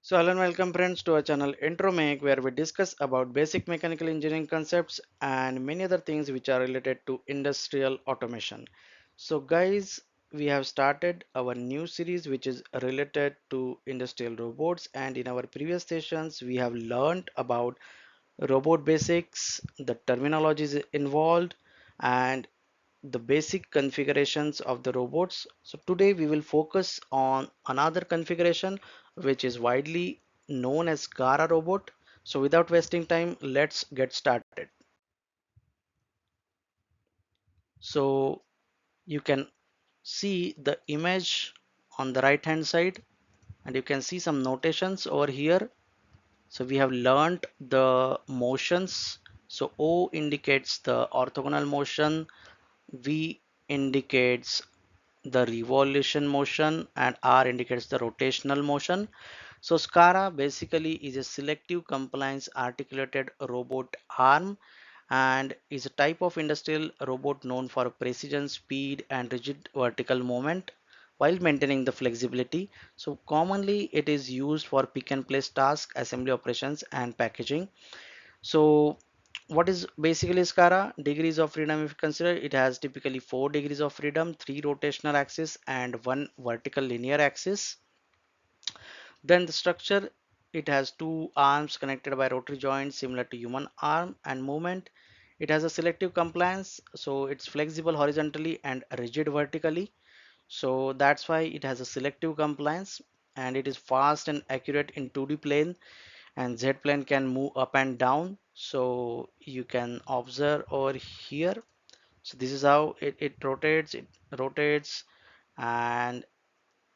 So hello and welcome friends to our channel Intro Make, where we discuss about basic mechanical engineering concepts and many other things which are related to industrial automation. So guys, we have started our new series which is related to industrial robots, and in our previous sessions we have learned about robot basics, the terminologies involved, and the basic configurations of the robots. So today we will focus on another configuration which is widely known as SCARA robot. So without wasting time, let's get started. So you can see the image on the right hand side, and you can see some notations over here. So we have learned the motions. So O indicates the orthogonal motion, V indicates the revolution motion, and R indicates the rotational motion. So SCARA basically is a selective compliance articulated robot arm and is a type of industrial robot known for precision, speed, and rigid vertical movement while maintaining the flexibility. So commonly it is used for pick and place tasks, assembly operations, and packaging. So what is basically SCARA? Degrees of freedom, if you consider, it has typically 4 degrees of freedom, 3 rotational axis and 1 vertical linear axis. Then the structure, it has 2 arms connected by rotary joints similar to human arm, and movement. It has a selective compliance, so it's flexible horizontally and rigid vertically. So that's why it has a selective compliance, and it is fast and accurate in 2D plane, and Z plane can move up and down. So you can observe over here. So this is how it rotates, and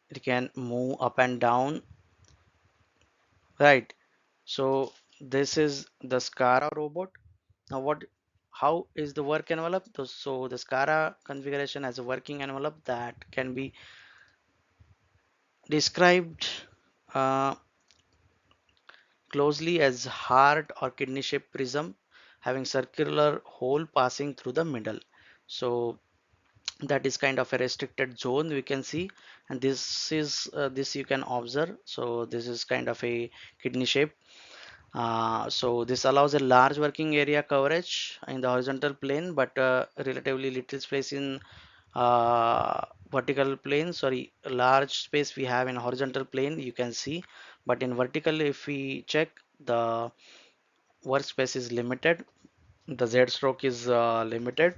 it can move up and down, right? So this is the SCARA robot. Now how is the work envelope? So the SCARA configuration has a working envelope that can be described uh, closely as heart or kidney shaped prism having circular hole passing through the middle. So that is kind of a restricted zone we can see, and this you can observe. So this is kind of a kidney shape. So this allows a large working area coverage in the horizontal plane, but relatively little space in vertical plane. Sorry, a large space we have in horizontal plane, you can see, but in vertical, if we check, the workspace is limited. The Z stroke is limited.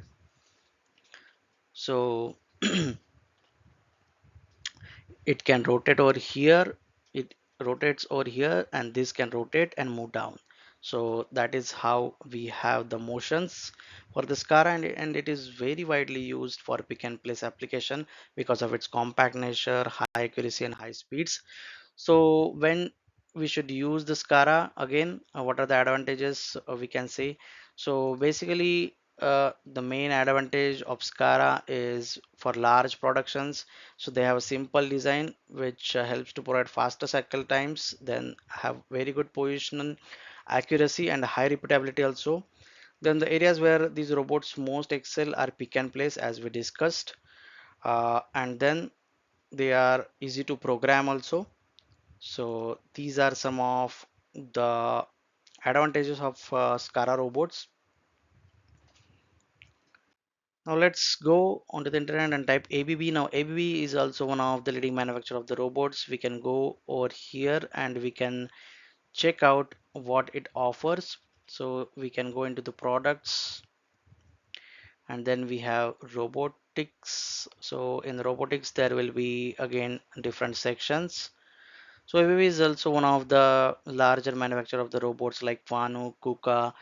So it can rotate over here, it rotates over here, and this can rotate and move down. So that is how we have the motions for the SCARA, and it is very widely used for pick and place application because of its compact nature, high accuracy, and high speeds. So when we should use the SCARA again, what are the advantages we can say? So basically, the main advantage of SCARA is for large productions. So they have a simple design which helps to provide faster cycle times, then have very good position accuracy and high repeatability also. Then the areas where these robots most excel are pick and place, as we discussed, and then they are easy to program also. So these are some of the advantages of SCARA robots. Now let's go onto the internet and type ABB. Now ABB is also one of the leading manufacturer of the robots. We can go over here and we can check out what it offers. So we can go into the products, and then we have robotics. So in the robotics there will be again different sections. So ABB is also one of the larger manufacturer of the robots like Fanu, Kuka.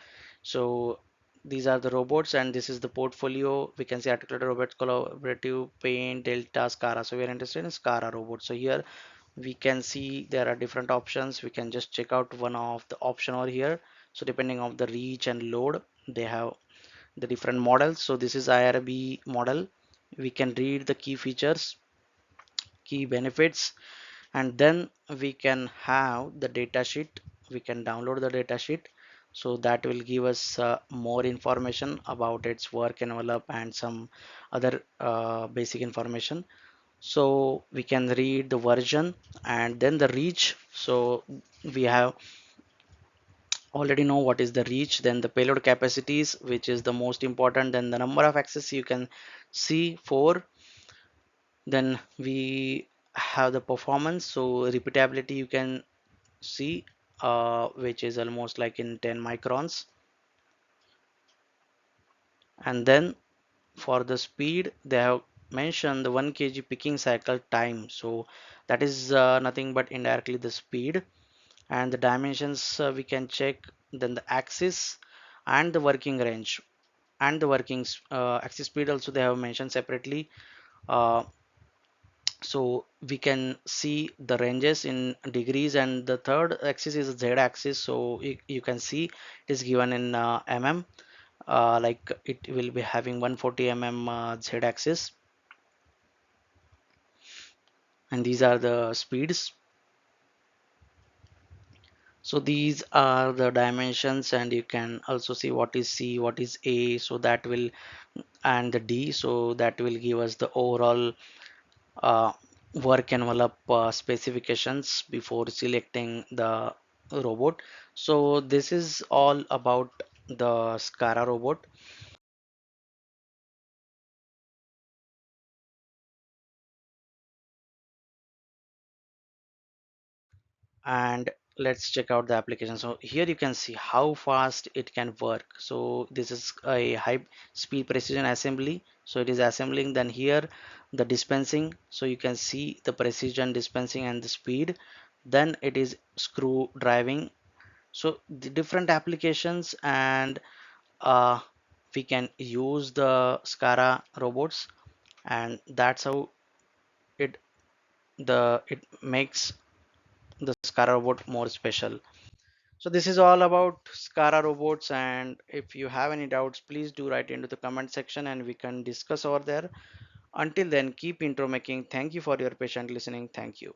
So these are the robots, and this is the portfolio. We can see articulated robots, collaborative, paint, Delta, SCARA. So we are interested in SCARA robots. So here we can see there are different options. We can just check out one of the option over here. So depending on the reach and load, they have the different models. So this is IRB model. We can read the key features, key benefits, and then we can have the data sheet. We can download the data sheet, so that will give us more information about its work envelope and some other basic information. So we can read the version and then the reach. So we have already know what is the reach, then the payload capacities, which is the most important, then the number of access you can see 4, then we have the performance, so repeatability you can see, which is almost like in 10 microns, and then for the speed they have mentioned the 1 kg picking cycle time, so that is nothing but indirectly the speed, and the dimensions we can check, then the axis and the working range and the working axis speed also they have mentioned separately. uh, so we can see the ranges in degrees, and the third axis is z axis, so you can see it is given in mm, like it will be having 140 mm z axis, and these are the speeds. So these are the dimensions, and you can also see what is c, what is a, so that will, and the d, so that will give us the overall uh, work envelope specifications before selecting the robot. So this is all about the SCARA robot, and let's check out the application. So here you can see how fast it can work. So this is a high speed precision assembly, so it is assembling, then here the dispensing, so you can see the precision dispensing and the speed, then it is screw driving. So the different applications, and uh, we can use the SCARA robots, and that's how it it makes the SCARA robot more special. So this is all about SCARA robots, and if you have any doubts, please do write into the comment section and we can discuss over there. Until then, keep intro making. Thank you for your patient listening. Thank you.